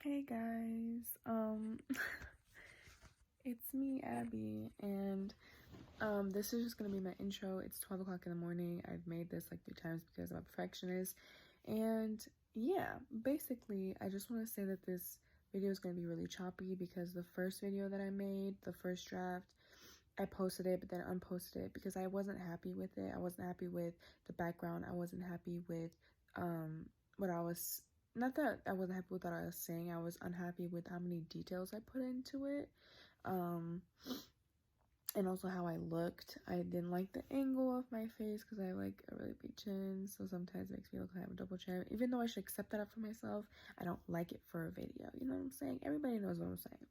Hey guys, it's me, Abby, and this is just gonna be my intro. It's 12 o'clock in the morning. I've made this like 3 times because I'm a perfectionist, and yeah, basically, I just want to say that this video is gonna be really choppy because the first video that I made, the first draft, I posted it, but then unposted it because I wasn't happy with it. I wasn't happy with the background. I wasn't happy with what I was, not that I wasn't happy with what I was saying. I was unhappy with how many details I put into it. And also how I looked. I didn't like the angle of my face because I have like a really big chin, so sometimes it makes me look like I have a double chin. Even though I should accept that up for myself, I don't like it for a video. You know what I'm saying? Everybody knows what I'm saying.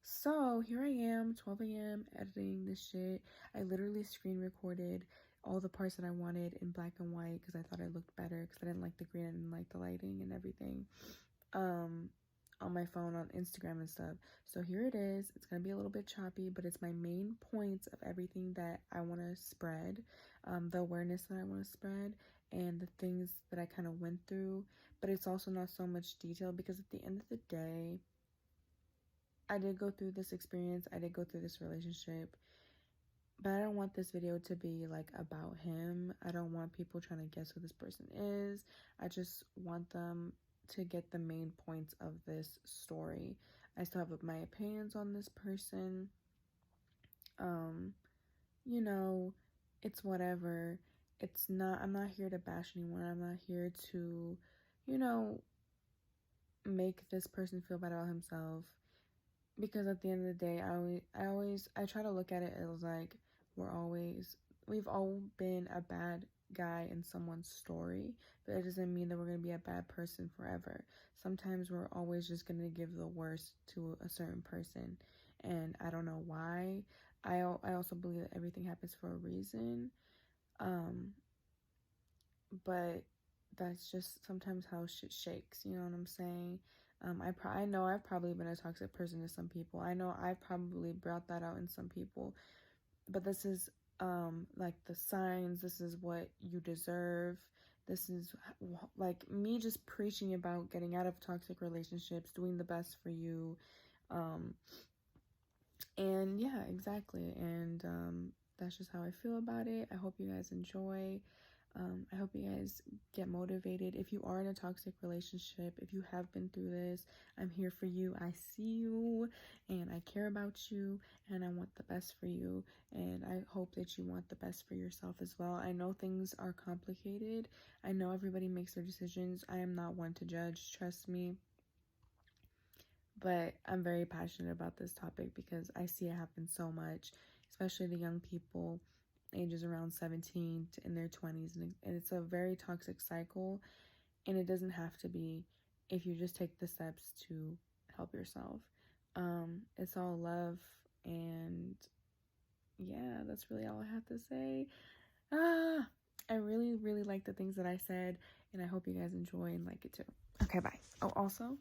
So here I am, 12 a.m. editing this shit. I literally screen recorded all the parts that I wanted in black and white because I thought I looked better because I didn't like the green, I didn't like the lighting and everything. On my phone, on Instagram and stuff. So here it is. It's gonna be a little bit choppy, but it's my main points of everything that I want to spread, the awareness that I want to spread, and the things that I kind of went through. But it's also not so much detail because at the end of the day, I did go through this experience. I did go through this relationship, but I don't want this video to be like about him. I don't want people trying to guess who this person is. I just want them to get the main points of this story. I still have my opinions on this person. You know, it's whatever. I'm not here to bash anyone. I'm not here to, you know, make this person feel bad about himself. Because at the end of the day, I try to look at it as like we've all been a bad guy in someone's story, but it doesn't mean that we're going to be a bad person forever. Sometimes we're always just going to give the worst to a certain person, and I don't know why. I also believe that everything happens for a reason, but that's just sometimes how shit shakes, you know what I'm saying? I know I've probably been a toxic person to some people. I know I've probably brought that out in some people, but this is like the signs. This is what you deserve. This is like me just preaching about getting out of toxic relationships, doing the best for you, and yeah, exactly. And that's just how I feel about it. I hope you guys enjoy. I hope you guys get motivated. If you are in a toxic relationship, if you have been through this, I'm here for you. I see you and I care about you and I want the best for you. And I hope that you want the best for yourself as well. I know things are complicated. I know everybody makes their decisions. I am not one to judge, trust me. But I'm very passionate about this topic because I see it happen so much, especially the young people ages around 17 to in their 20s, and it's a very toxic cycle, and it doesn't have to be if you just take the steps to help yourself. It's all love, and yeah, that's really all I have to say. I really like the things that I said, and I hope you guys enjoy and like it too. Okay, bye. Oh, also,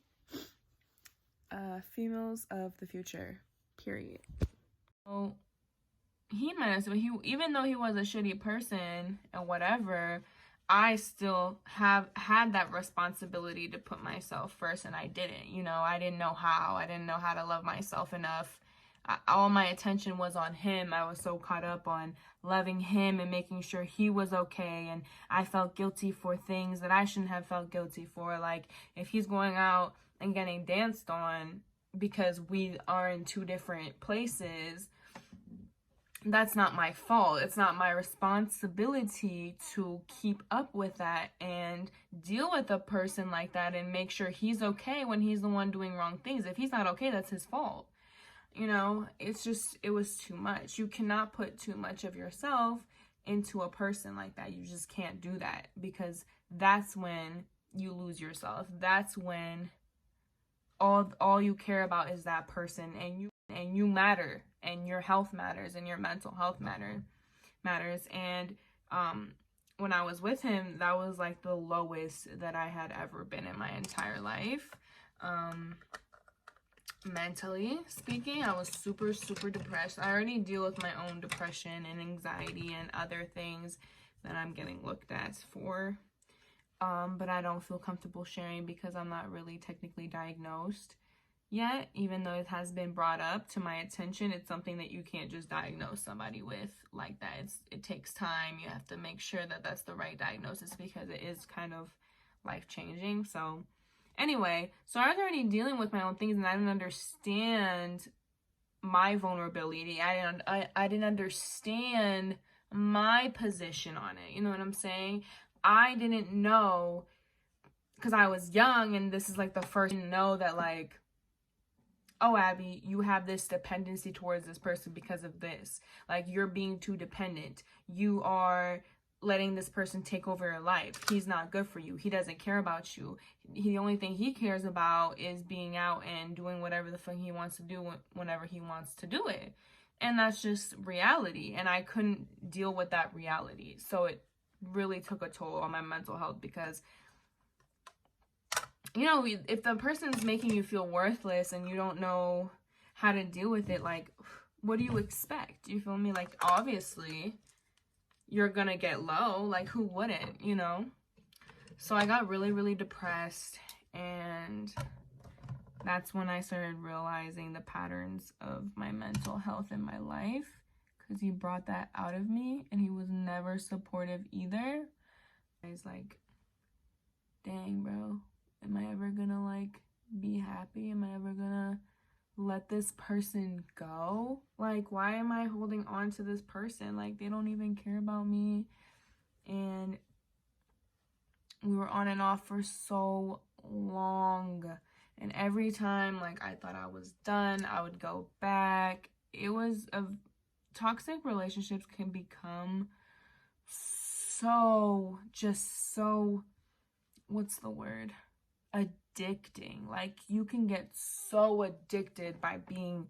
females of the future, period. So he meant it. So even though he was a shitty person and whatever, I still had that responsibility to put myself first, and I didn't. I didn't know how. I didn't know how to love myself enough. All my attention was on him. I was so caught up on loving him and making sure he was okay, and I felt guilty for things that I shouldn't have felt guilty for. Like if he's going out and getting danced on because we are in two different places, that's not my fault. It's not my responsibility to keep up with that and deal with a person like that and make sure he's okay when he's the one doing wrong things. If he's not okay, that's his fault. It was too much. You cannot put too much of yourself into a person like that. You just can't do that, because that's when you lose yourself. That's when all you care about is that person, and you matter, and your health matters, and your mental health matters. And when I was with him, that was like the lowest that I had ever been in my entire life. Mentally speaking, I was super depressed. I already deal with my own depression and anxiety and other things that I'm getting looked at for. but I don't feel comfortable sharing because I'm not really technically diagnosed yet, even though it has been brought up to my attention. It's something that you can't just diagnose somebody with like that. It takes time. You have to make sure that that's the right diagnosis because it is kind of life-changing. So anyway, so I was already dealing with my own things, and I didn't understand my vulnerability. I didn't understand my position on it. You know what I'm saying? I didn't know, because I was young, and this is like the first to know that, like, oh, Abby, you have this dependency towards this person because of this. Like, you're being too dependent. You are letting this person take over your life. He's not good for you. He doesn't care about you. The only thing he cares about is being out and doing whatever the fuck he wants to do whenever he wants to do it. And that's just reality. And I couldn't deal with that reality. So it really took a toll on my mental health because, you know, if the person's making you feel worthless and you don't know how to deal with it, like, what do you expect? You feel me? Like, obviously, you're gonna get low. Like, who wouldn't, you know? So I got really, really depressed, and that's when I started realizing the patterns of my mental health in my life, because he brought that out of me, and he was never supportive either. I was like, dang, bro. Am I ever gonna, like, be happy? Am I ever gonna let this person go? Like, why am I holding on to this person? Like, they don't even care about me. And we were on and off for so long. And every time, like, I thought I was done, I would go back. It was toxic relationships can become so, what's the word? Addicting. Like, you can get so addicted by being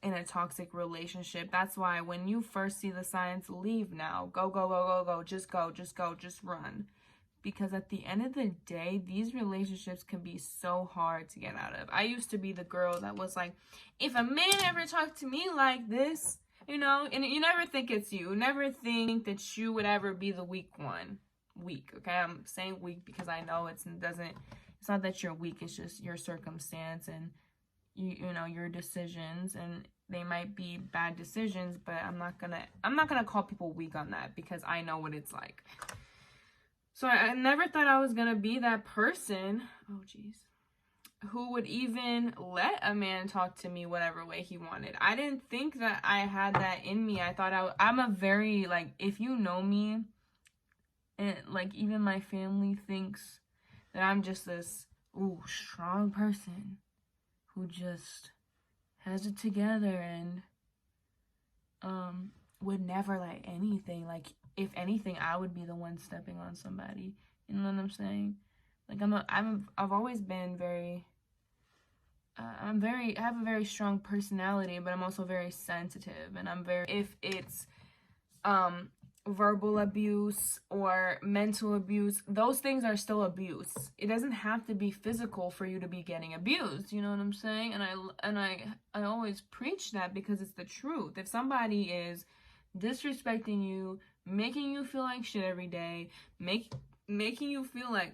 in a toxic relationship. That's why when you first see the signs, leave now. Go, go, go, go, go. Just go, just run. Because at the end of the day, these relationships can be so hard to get out of. I used to be the girl that was like, if a man ever talked to me like this, you know, and you never think it's you. Never think that you would ever be the weak one. Weak, okay? I'm saying weak because I know it's not that you're weak, it's just your circumstance and you know, your decisions, and they might be bad decisions, but I'm not gonna call people weak on that because I know what it's like. So I never thought I was gonna be that person, oh jeez, who would even let a man talk to me whatever way he wanted. I didn't think that I had that in me. I thought I'm a very, like, if you know me, and like even my family thinks that I'm just this strong person who just has it together and would never let anything, like, if anything, I would be the one stepping on somebody. You know what I'm saying? Like, I've always been very I have a very strong personality, but I'm also very sensitive, and if it's verbal abuse or mental abuse, those things are still abuse. It doesn't have to be physical for you to be getting abused, you know what I'm saying? And I always preach that because it's the truth. If somebody is disrespecting you, making you feel like shit every day, making you feel like,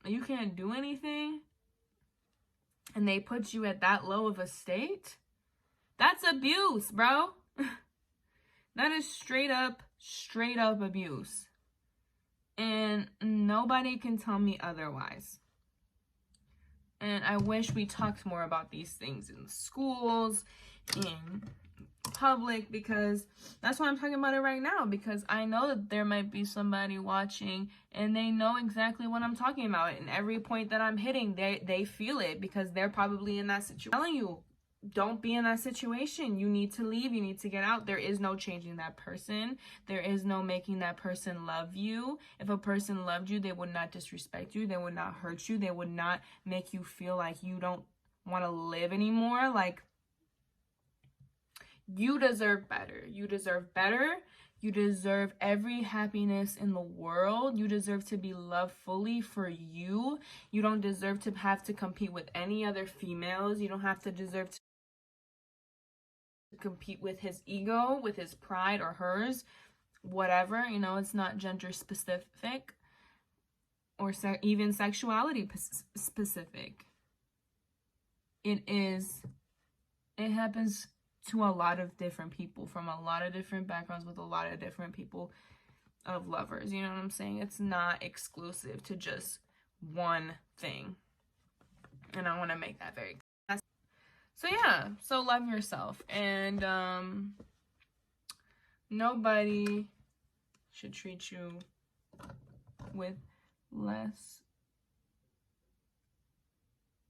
you can't do anything, and they put you at that low of a state, that's abuse, bro. That is straight up abuse. And nobody can tell me otherwise. And I wish we talked more about these things in schools, in public, because that's why I'm talking about it right now, because I know that there might be somebody watching and they know exactly what I'm talking about. And every point that I'm hitting, they feel it because they're probably in that situation. I'm telling you, don't be in that situation. You need to leave. You need to get out. There is no changing that person. There is no making that person love you. If a person loved you, they would not disrespect you. They would not hurt you. They would not make you feel like you don't want to live anymore. Like, you deserve better. You deserve better. You deserve every happiness in the world. You deserve to be loved fully for you. You don't deserve to have to compete with any other females. You don't have to deserve to compete with his ego, with his pride or hers, whatever, you know, it's not gender specific. or even sexuality specific. It happens to a lot of different people from a lot of different backgrounds with a lot of different people of lovers. You know what I'm saying? It's not exclusive to just one thing. And I want to make that very clear. So yeah, so love yourself. And nobody should treat you with less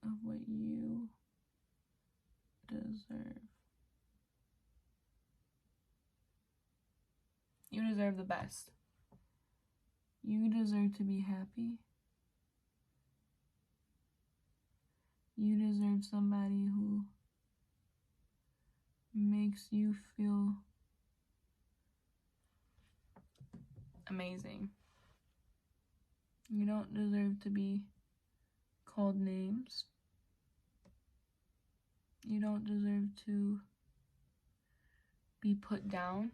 of what you deserve. You deserve the best. You deserve to be happy. You deserve somebody who makes you feel amazing. You don't deserve to be called names. You don't deserve to be put down.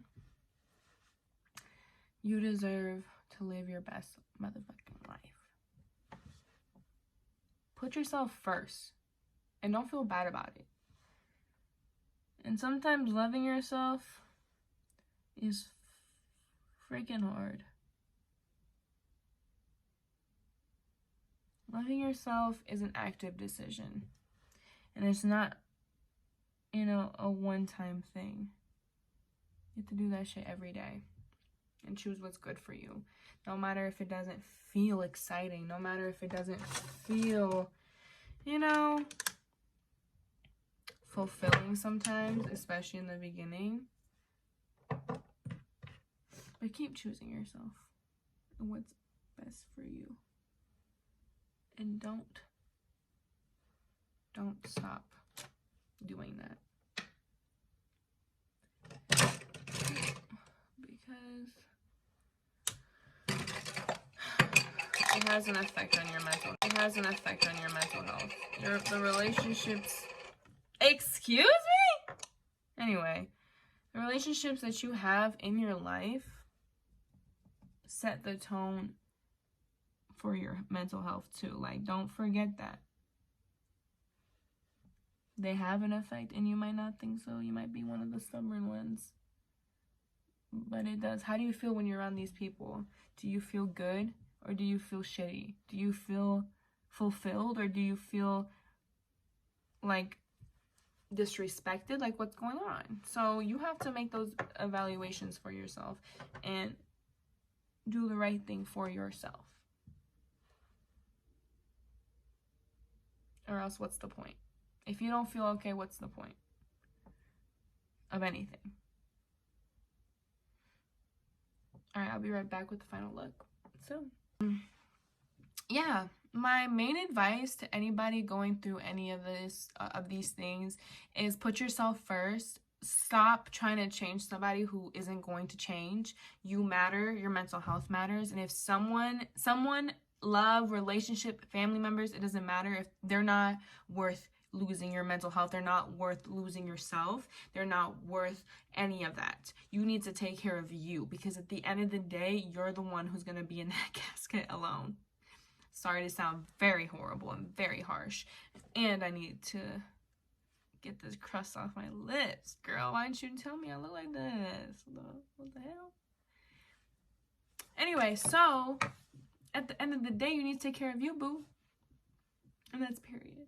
You deserve to live your best motherfucking life. Put yourself first and don't feel bad about it. And sometimes loving yourself is freaking hard. Loving yourself is an active decision. And it's not, a one-time thing. You have to do that shit every day. And choose what's good for you. No matter if it doesn't feel exciting. No matter if it doesn't feel, fulfilling sometimes. Especially in the beginning. But keep choosing yourself. And what's best for you. And don't stop doing that. Because it has an effect on your mental. It has an effect on your mental health. The relationships. Excuse me? Anyway, the relationships that you have in your life set the tone for your mental health too. Like, don't forget that. They have an effect, and you might not think so. You might be one of the stubborn ones. But it does. How do you feel when you're around these people? Do you feel good or do you feel shitty? Do you feel fulfilled or do you feel like disrespected? Like, what's going on? So you have to make those evaluations for yourself and do the right thing for yourself. Or else, what's the point? If you don't feel okay, what's the point of anything? All right, I'll be right back with the final look. So, yeah, my main advice to anybody going through any of these things is put yourself first. Stop trying to change somebody who isn't going to change. You matter. Your mental health matters. And if someone, love, relationship, family members, it doesn't matter if they're not worth losing your mental health. They're not worth losing yourself. They're not worth any of that. You need to take care of you, because at the end of the day, you're the one who's going to be in that casket alone. Sorry to sound very horrible and very harsh. And I need to get this crust off my lips. Girl, why didn't you tell me I look like this? What the hell? Anyway, so at the end of the day, you need to take care of you, boo. And that's period.